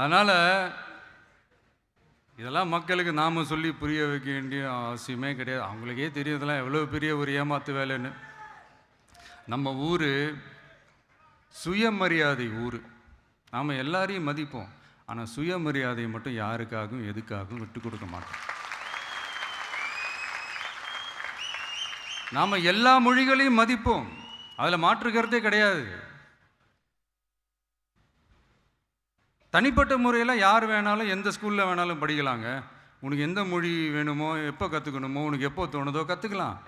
அதனால் இதெல்லாம் மக்களுக்கு நாம் சொல்லி புரிய வைக்க வேண்டிய அவசியமே கிடையாது. அவங்களுக்கே தெரியறதெல்லாம் எவ்வளோ பெரிய ஒரு ஏமாத்து வேலைன்னு. நம்ம ஊர் சுயமரியாதை ஊர். நாம் எல்லாரையும் மதிப்போம், ஆனால் சுயமரியாதையை மட்டும் யாருக்காகவும் எதுக்காகவும் விட்டு கொடுக்க மாட்டோம். நாம் எல்லா மொழிகளையும் மதிப்போம், அதில் மாற்றுக்கிறதே கிடையாது. தனிப்பட்ட முறையில் யார் வேணாலும் எந்த ஸ்கூலில் வேணாலும் படிக்கலாங்க. உனக்கு எந்த மொழி வேணுமோ, எப்போ கற்றுக்கணுமோ, உனக்கு எப்போ தோணுதோ கற்றுக்கலாம்.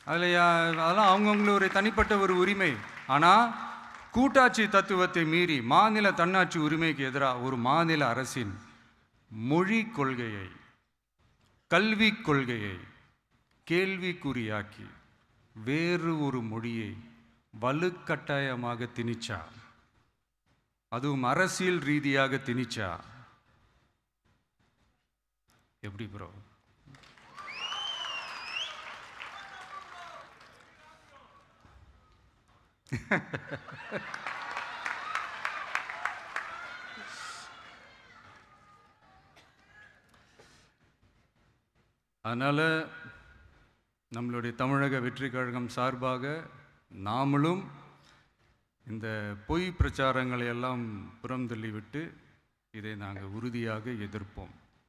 அதெல்லாம் அவங்கவுங்களுடைய தனிப்பட்ட ஒரு உரிமை. ஆனால் கூட்டாட்சி தத்துவத்தை மீறி மாநில தன்னாட்சி உரிமைக்கு எதிராக ஒரு மாநில அரசின் மொழி கொள்கையை, கல்விக் கொள்கையை கேள்விக்குறியாக்கி வேறு ஒரு மொழியை வலுக்கட்டாயமாக திணிச்சா, அதுவும் அரசியல் ரீதியாக திணிச்சா எப்படி ப்ரோ? அதனால் நம்மளுடைய தமிழக வெற்றி கழகம் சார்பாக நாமளும் இந்த பொய் பிரச்சாரங்களை எல்லாம் புறம் தள்ளிவிட்டு இதை நாங்கள் உறுதியாக எதிர்ப்போம்.